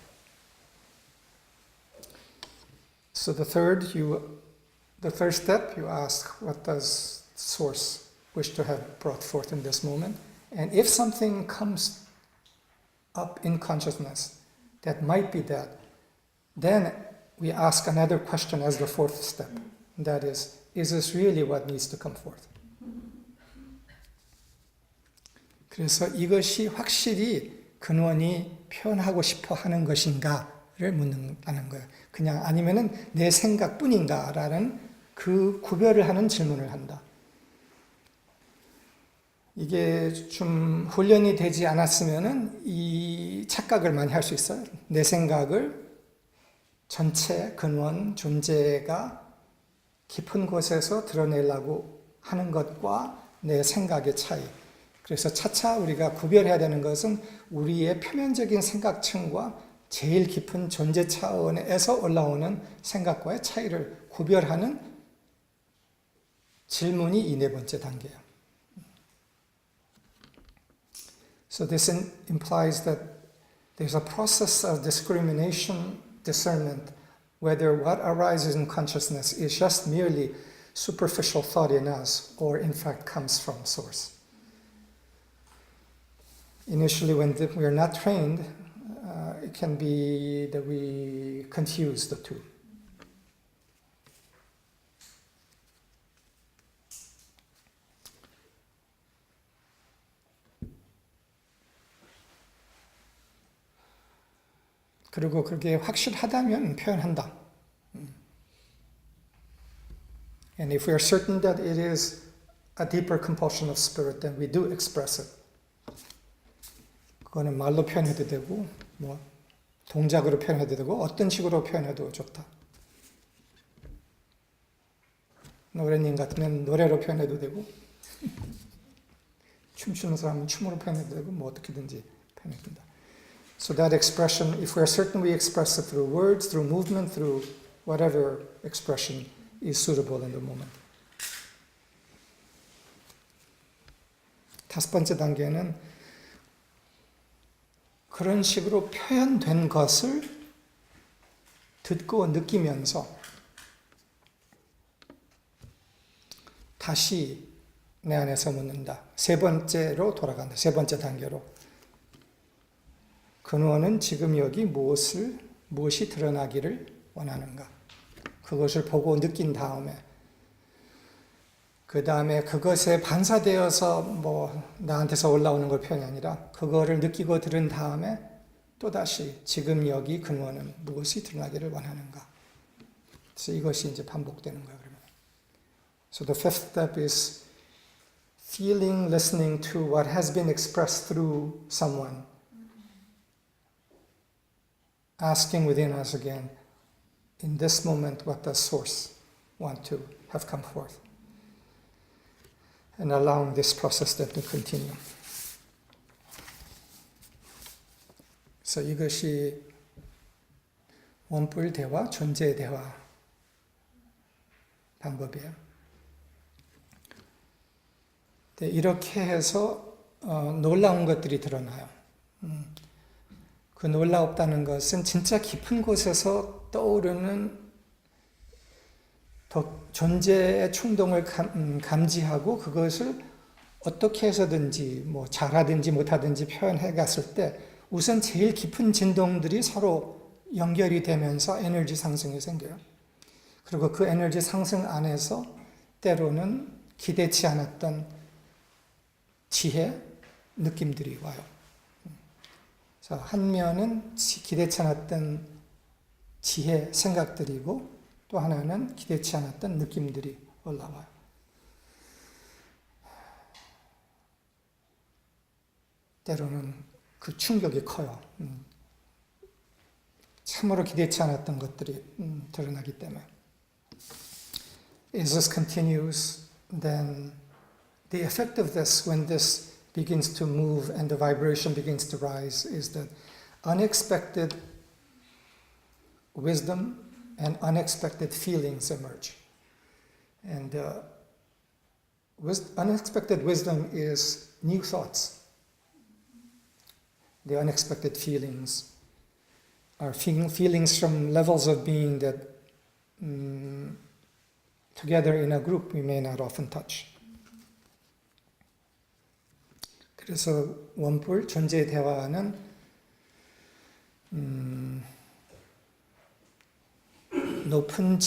So the third step, you ask, what does Source wish to have brought forth in this moment? And if something comes up in consciousness that might be that, then we ask another question as the fourth step. And that is this really what needs to come forth? 그래서 이것이 확실히 근원이 표현하고 싶어 하는 것인가를 묻는다는 거예요. 그냥 아니면은 내 생각뿐인가라는 그 구별을 하는 질문을 한다. 이게 좀 훈련이 되지 않았으면은 이 착각을 많이 할 수 있어요. 내 생각을 전체 근원 존재가 깊은 곳에서 드러내려고 하는 것과 내 생각의 차이. 그래서 차차 우리가 구별해야 되는 것은 우리의 표면적인 생각층과 제일 깊은 존재 차원에서 올라오는 생각과의 차이를 구별하는 질문이 이 네 번째 단계예요. So this implies that there's a process of discrimination, discernment, whether what arises in consciousness is just merely superficial thought in us or in fact comes from Source. Initially, when we are not trained, it can be that we confuse the two. 그리고 그게 확실하다면 표현한다. And if we are certain that it is a deeper compulsion of spirit, then we do express it. 그거는 말로 표현해도 되고, 뭐 동작으로 표현해도 되고, 어떤 식으로 표현해도 좋다. 노래님 같으면 노래로 표현해도 되고, 춤추는 사람은 춤으로 표현해도 되고, 뭐 어떻게든지 표현해도 된다. So that expression, if we are certain we express it through words, through movement, through whatever expression is suitable in the moment. 다섯 번째 단계는 그런 식으로 표현된 것을 듣고 느끼면서 다시 내 안에서 묻는다. 세 번째로 돌아간다. 세 번째 단계로. 근원은 지금 여기 무엇이 드러나기를 원하는가. 그것을 보고 느낀 다음에 그 다음에 그것에 반사되어서 뭐 나한테서 올라오는 걸 표현이 아니라 그거를 느끼고 들은 다음에 또다시 지금 여기 근원은 무엇이 드러나기를 원하는가. 그래서 이것이 이제 반복되는 거예요. 그러면. So the fifth step is feeling, listening to what has been expressed through someone. Asking within us again, in this moment, what does Source want to have come forth? And allowing this process then to continue. 그래서 이것이 원뿔 대화, 존재 대화 방법이에요. 이렇게 해서 놀라운 것들이 드러나요. 그 놀랍다는 것은 진짜 깊은 곳에서 떠오르는 존재의 충동을 감지하고 그것을 어떻게 해서든지 뭐 잘하든지 못하든지 표현해 갔을 때 우선 제일 깊은 진동들이 서로 연결이 되면서 에너지 상승이 생겨요. 그리고 그 에너지 상승 안에서 때로는 기대치 않았던 지혜, 느낌들이 와요. 한 면은 기대치 않았던 지혜, 생각들이고 또 하나는 기대치 않았던 느낌들이 올라와요. 때로는 그 충격이 커요. 참으로 기대치 않았던 것들이 드러나기 때문에. As this continues, then the effect of this, when this begins to move and the vibration begins to rise, is that unexpected wisdom and unexpected feelings emerge. And unexpected wisdom is new thoughts. The unexpected feelings are feelings from levels of being that together in a group we may not often touch. 그래서 원뿔 존재 대화는 높은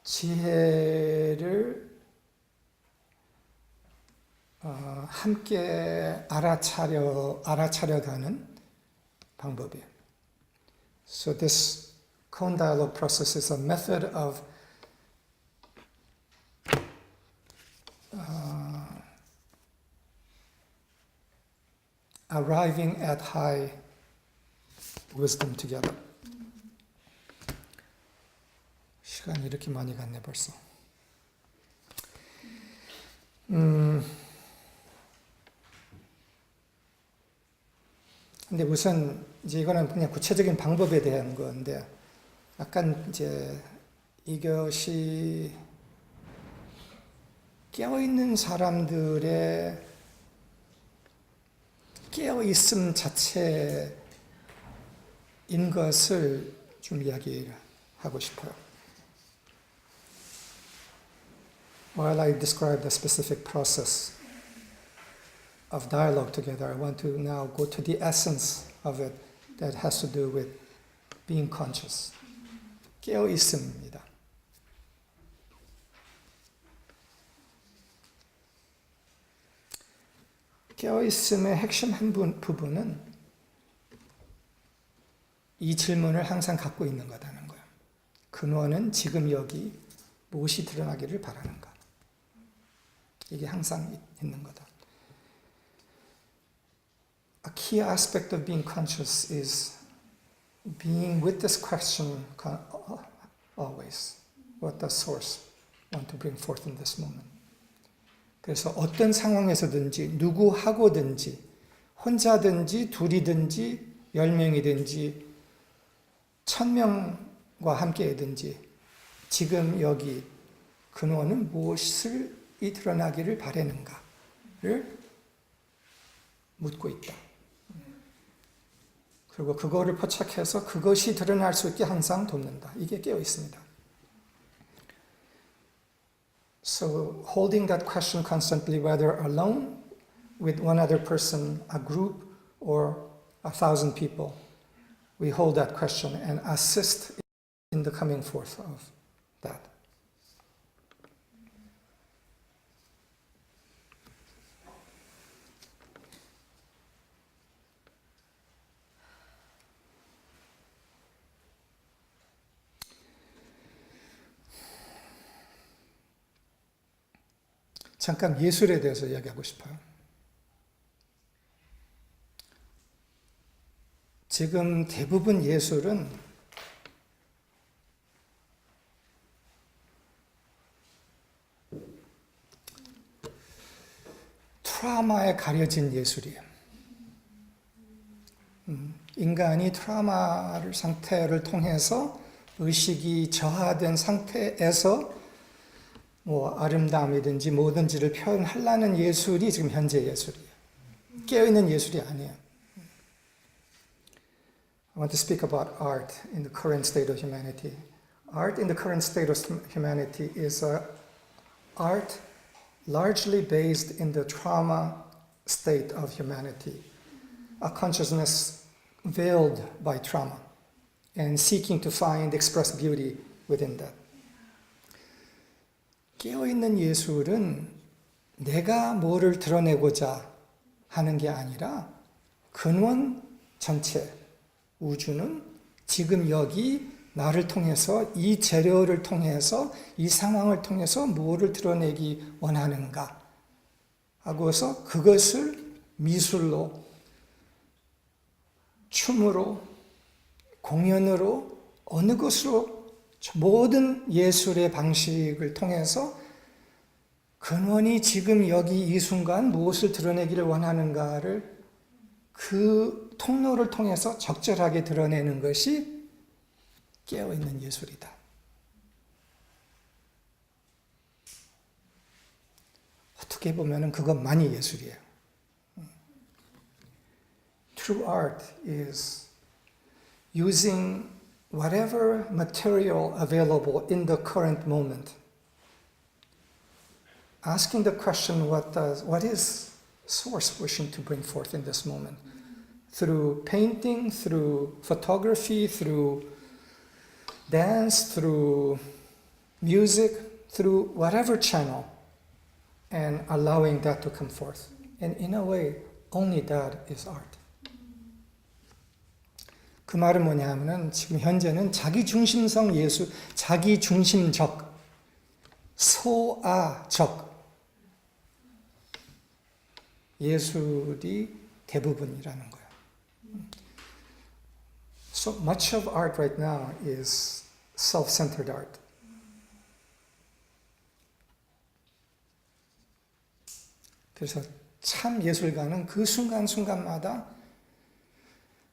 지혜를 함께 알아차려가는 방법이에요. So this Cone dialogue process is a method of arriving at high wisdom together. 시간이 이렇게 많이 갔네 벌써. 근데 우선 이제 이거는 그냥 구체적인 방법에 대한 건데 약간 이제 이것이 깨어있는 사람들의 깨어있음 자체인 것을 좀 이야기하고 싶어요. While I describe the specific process of dialogue together, I want to now go to the essence of it that has to do with being conscious. 깨어있음입니다. 깨어있음의 핵심 한 부분은 이 질문을 항상 갖고 있는 거다는 거예요. 근원은 지금 여기 무엇이 드러나기를 바라는가. 이게 항상 있는 거다. A key aspect of being conscious is being with this question always. What does source want to bring forth in this moment? 그래서 어떤 상황에서든지 누구하고든지 혼자든지 둘이든지 10명이든지 1000명과 함께이든지 지금 여기 근원은 무엇을 드러나기를 바라는가를 묻고 있다. 그리고 그거를 포착해서 그것이 드러날 수 있게 항상 돕는다. 이게 깨어 있습니다. So holding that question constantly, whether alone, with one other person, a group, or 1,000 people, we hold that question and assist in the coming forth of that. 잠깐 예술에 대해서 이야기하고 싶어요. 지금 대부분 예술은 트라우마에 가려진 예술이에요. 인간이 트라우마를 상태를 통해서 의식이 저하된 상태에서 뭐 아름다움이든지 뭐든지를 표현하려는 예술이 지금 현재 예술이에요. 깨어있는 예술이 아니에요. I want to speak about art in the current state of humanity. Art in the current state of humanity is art largely based in the trauma state of humanity, a consciousness veiled by trauma and seeking to find, express beauty within that. 깨어있는 예술은 내가 뭐를 드러내고자 하는 게 아니라 근원 전체, 우주는 지금 여기 나를 통해서 이 재료를 통해서 이 상황을 통해서 뭐를 드러내기 원하는가 하고서 그것을 미술로, 춤으로, 공연으로 어느 것으로 모든 예술의 방식을 통해서 근원이 지금 여기 이 순간 무엇을 드러내기를 원하는가를 그 통로를 통해서 적절하게 드러내는 것이 깨어있는 예술이다. 어떻게 보면 그것만이 예술이에요. True art is using whatever material available in the current moment. Asking the question, what is source wishing to bring forth in this moment? Through painting, through photography, through dance, through music, through whatever channel, and allowing that to come forth. And in a way, only that is art. 그 말은 뭐냐 하면은 지금 현재는 자기중심성 예술, 자기중심적, 소아적 예술이 대부분이라는 거예요. So much of art right now is self-centered art. 그래서 참 예술가는 그 순간순간마다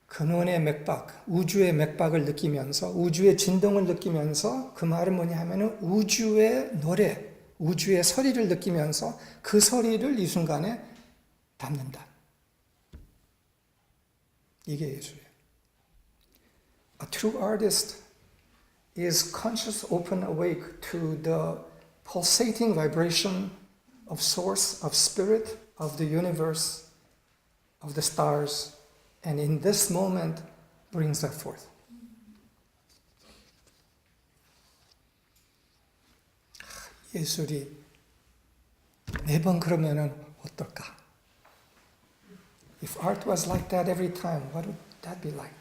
근원의 맥박, 우주의 맥박을 느끼면서 우주의 진동을 느끼면서 그 말은 뭐냐 하면은 우주의 노래, 우주의 소리를 느끼면서 그 소리를 이 순간에 담는다. 이게 예술이에요. A true artist is conscious, open, awake to the pulsating vibration of source, of spirit, of the universe, of the stars, and in this moment brings that forth. 예술이 매번 그러면은 어떨까? If art was like that every time, what would that be like?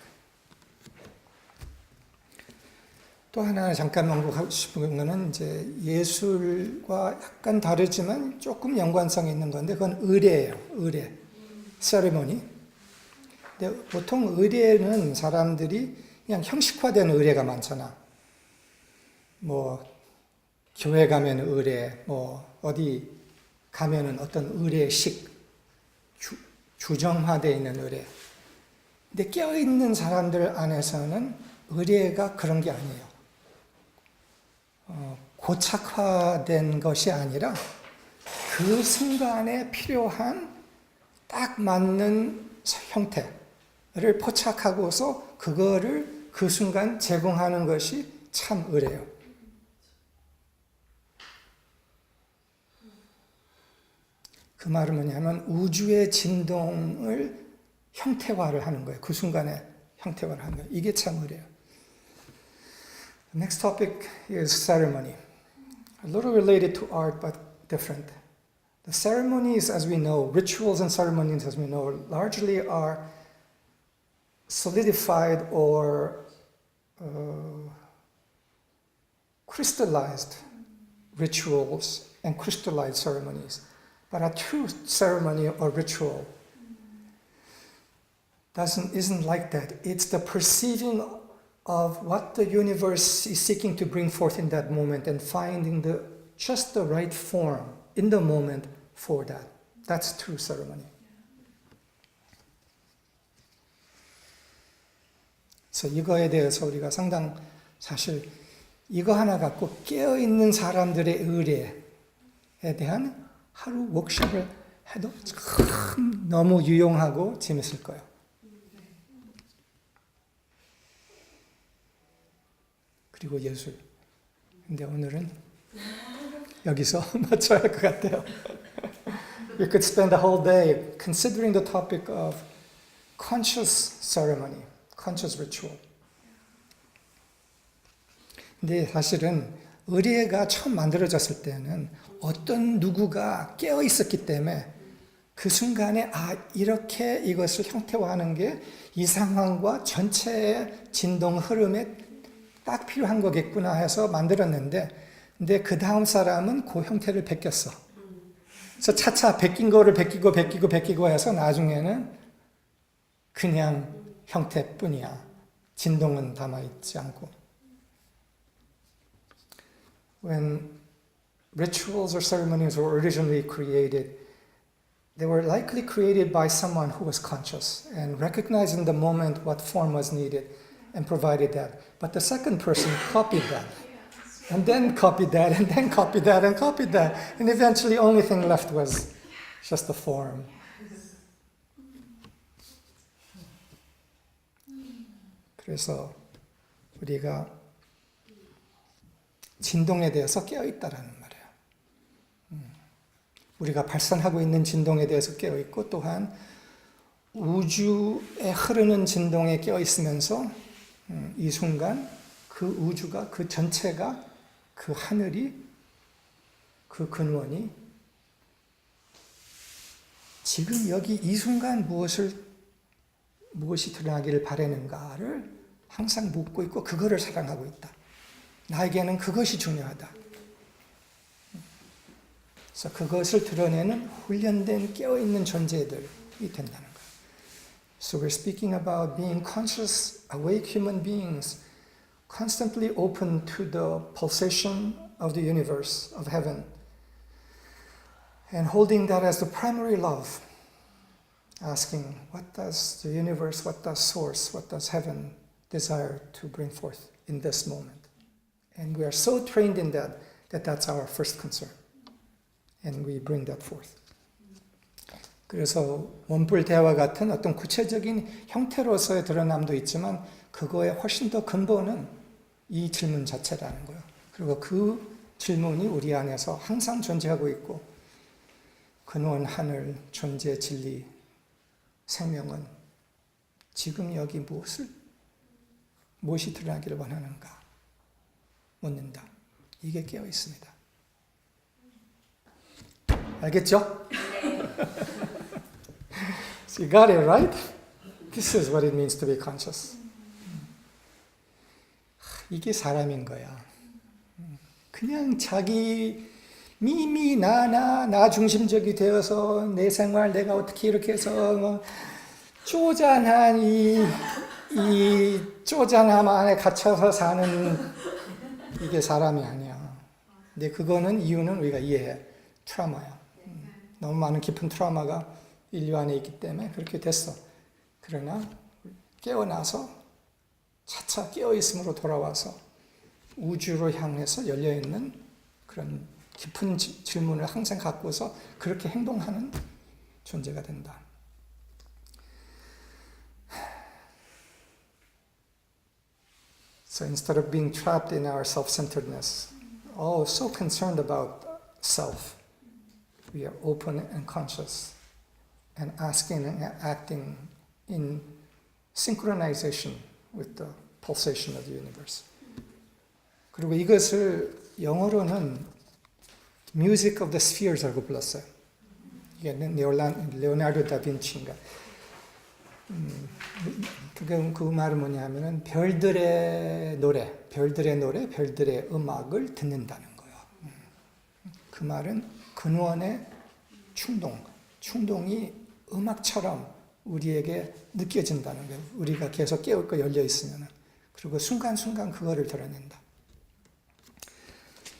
또 하나 잠깐 언급하고 싶은 거는 이제 예술과 약간 다르지만 조금 연관성이 있는 건데 그건 의례예요. 의례. 세리머니. 근데 보통 의례는 사람들이 그냥 형식화된 의례가 많잖아. 뭐 교회 가면 의례, 뭐 어디 가면은 어떤 의례식 주정화되어 있는 의례. 근데 깨어있는 사람들 안에서는 의례가 그런 게 아니에요. 고착화된 것이 아니라 그 순간에 필요한 딱 맞는 형태를 포착하고서 그거를 그 순간 제공하는 것이 참 의례예요. 그 말은 뭐냐면 우주의 진동을 형태화를 하는 거예요. 그 순간에 형태화를 하는 거예요. 이게 참 의례예요. The next topic is ceremony. A little related to art, but different. The ceremonies, as we know, rituals and ceremonies, as we know, largely are solidified or crystallized rituals and crystallized ceremonies. But a true ceremony or ritual isn't like that. It's the perceiving of what the universe is seeking to bring forth in that moment and finding just the right form in the moment for that. That's true ceremony. 그래서 이거에 대해서 우리가 사실 이거 하나 갖고 깨어있는 사람들의 의례에 대한 하루 워크숍을 해도 참 너무 유용하고 재밌을 거예요. 그리고 예술. 근데 오늘은 여기서 맞춰야 할 것 같아요. We could spend the whole day considering the topic of conscious ceremony, conscious ritual. 근데 사실은 의례가 처음 만들어졌을 때는 어떤 누구가 깨어 있었기 때문에 그 순간에 이렇게 이것을 형태화하는 게 이 상황과 전체의 진동 흐름에 딱 필요한 거겠구나 해서 만들었는데 근데 그 다음 사람은 그 형태를 베꼈어. 그래서 차차 베낀 거를 베끼고 해서 나중에는 그냥 형태뿐이야. 진동은 담아있지 않고. When rituals or ceremonies were originally created, they were likely created by someone who was conscious and recognized in the moment what form was needed and provided that. But the second person copied that, and then copied that, and then copied that, and copied that. And eventually, only thing left was just the form. 그래서 우리가 진동에 대해서 깨어있다라는 말이에요. 우리가 발산하고 있는 진동에 대해서 깨어있고 또한 우주에 흐르는 진동에 깨어있으면서 이 순간 그 우주가 그 전체가 그 하늘이 그 근원이 지금 여기 이 순간 무엇이 드러나기를 바라는가를 항상 묻고 있고 그거를 사랑하고 있다. 나에게는 그것이 중요하다. 그래서 그것을 드러내는 훈련된 깨어있는 존재들이 된다는 거예요. So we're speaking about being conscious, awake human beings, constantly open to the pulsation of the universe, of heaven, and holding that as the primary love, asking, what does the universe, what does source, what does heaven desire to bring forth in this moment? And we are so trained in that that's our first concern. And we bring that forth. 그래서 원뿔 대화 같은 어떤 구체적인 형태로서의 드러남도 있지만 그거의 훨씬 더 근본은 이 질문 자체라는 거예요. 그리고 그 질문이 우리 안에서 항상 존재하고 있고 근원, 하늘, 존재, 진리, 생명은 지금 여기 무엇이 드러나기를 원하는가 묻는다. 이게 깨어 있습니다. 알겠죠? So you got it, right? This is what it means to be conscious. 이게 사람인 거야. 그냥 자기 나 중심적이 되어서 내 생활 내가 어떻게 이렇게 해서 뭐 쪼잔한 이 쪼잔함 안에 갇혀서 사는 이게 사람이 아니야. 근데 그거는 이유는 우리가 이해해. 트라우마야. 너무 많은 깊은 트라우마가 인류 안에 있기 때문에 그렇게 됐어. 그러나 깨어나서 차차 깨어있음으로 돌아와서 우주로 향해서 열려있는 그런 깊은 질문을 항상 갖고서 그렇게 행동하는 존재가 된다. So instead of being trapped in our self-centeredness, so concerned about self, we are open and conscious and asking and acting in synchronization with the pulsation of the universe. 그리고 이것을 영어로는 Music of the Spheres라고 불렀어요. 이게 레오나르도 다빈치인가. 그 말은 뭐냐면은 별들의 노래, 별들의 음악을 듣는다는 거예요. 그 말은 근원의 충동이 음악처럼 우리에게 느껴진다는 거예요. 우리가 계속 깨어있고 열려 있으면은. 그리고 순간순간 그거를 드러낸다.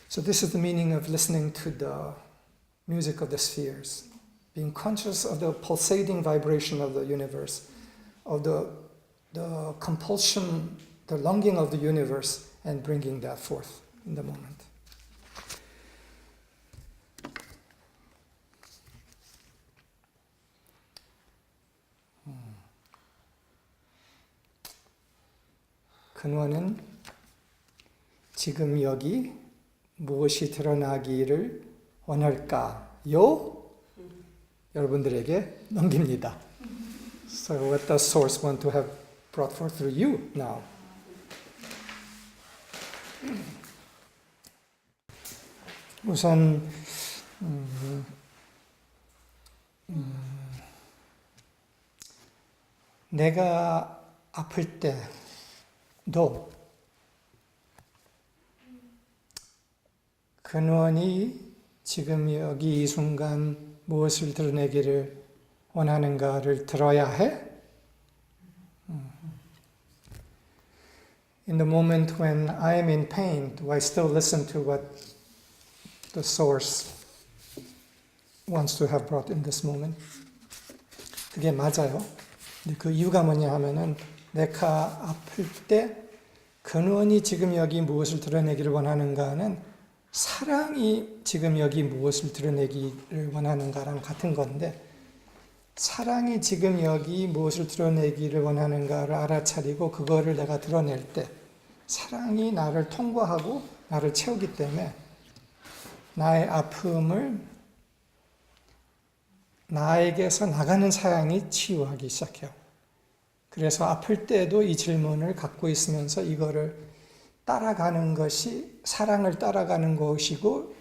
So this is the meaning of listening to the music of the spheres, being conscious of the pulsating vibration of the universe, of the compulsion, the longing of the universe, and bringing that forth in the moment. 근원은 지금 여기 무엇이 드러나기를 원할까요? 여러분들에게 넘깁니다. So what does Source want to have brought forth through you now? 우선 내가 아플 때도 근원이 지금 여기 이 순간 무엇을 드러내기를 원하는가를 들어야 해? In the moment when I am in pain, do I still listen to what the source wants to have brought in this moment? 그게 맞아요. 근데 그 이유가 뭐냐 하면은 내가 아플 때 근원이 지금 여기 무엇을 드러내기를 원하는가는 사랑이 지금 여기 무엇을 드러내기를 원하는가랑 같은 건데 사랑이 지금 여기 무엇을 드러내기를 원하는가를 알아차리고 그거를 내가 드러낼 때 사랑이 나를 통과하고 나를 채우기 때문에 나의 아픔을 나에게서 나가는 사랑이 치유하기 시작해요. 그래서 아플 때도 이 질문을 갖고 있으면서 이거를 따라가는 것이 사랑을 따라가는 것이고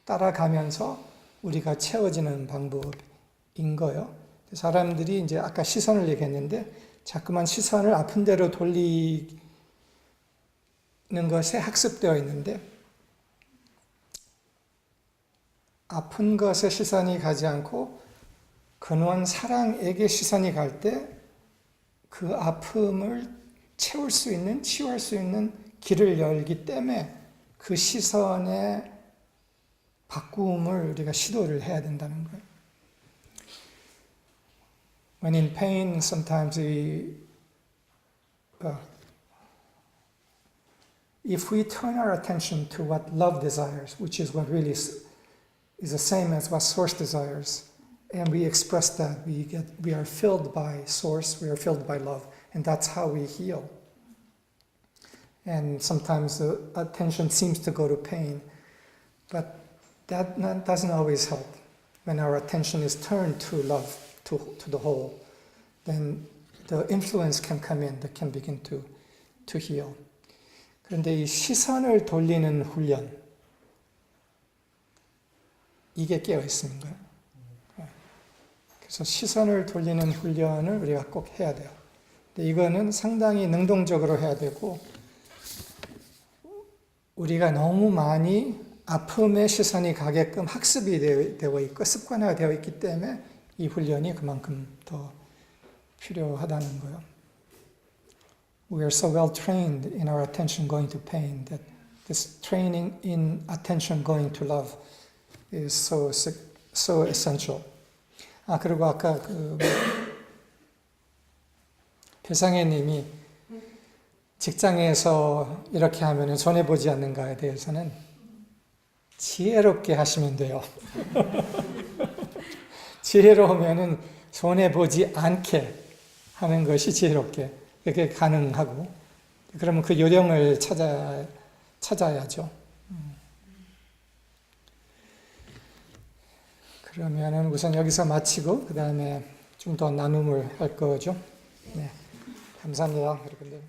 따라가면서 우리가 채워지는 방법인 거예요. 사람들이 이제 아까 시선을 얘기했는데 자꾸만 시선을 아픈 대로 돌리는 것에 학습되어 있는데 아픈 것에 시선이 가지 않고 근원 사랑에게 시선이 갈 때 그 아픔을 채울 수 있는, 치유할 수 있는 길을 열기 때문에 그 시선의 바꿈을 우리가 시도를 해야 된다는 거예요. When in pain, sometimes if we turn our attention to what love desires, which is what really is the same as what source desires, and we express that, we are filled by source, we are filled by love, and that's how we heal. And sometimes the attention seems to go to pain, but that doesn't always help. When our attention is turned to love, to the whole, then the influence can come in that can begin to heal. 그런데 이 시선을 돌리는 훈련, 이게 깨어 있는 거예요. 그래서 시선을 돌리는 훈련을 우리가 꼭 해야 돼요. 근데 이거는 상당히 능동적으로 해야 되고 우리가 너무 많이 아픔의 시선이 가게끔 학습이 되어 있고 습관화되어 있기 때문에 이 훈련이 그만큼 더 필요하다는 거예요. We are so well trained in our attention going to pain that this training in attention going to love is so essential. 그리고 아까 배상혜 님이 직장에서 이렇게 하면 손해보지 않는가에 대해서는 지혜롭게 하시면 돼요. 지혜로우면 손해보지 않게 하는 것이 지혜롭게 이렇게 가능하고, 그러면 그 요령을 찾아야죠. 그러면은 우선 여기서 마치고 그 다음에 좀 더 나눔을 할 거죠. 네, 감사합니다, 여러분들.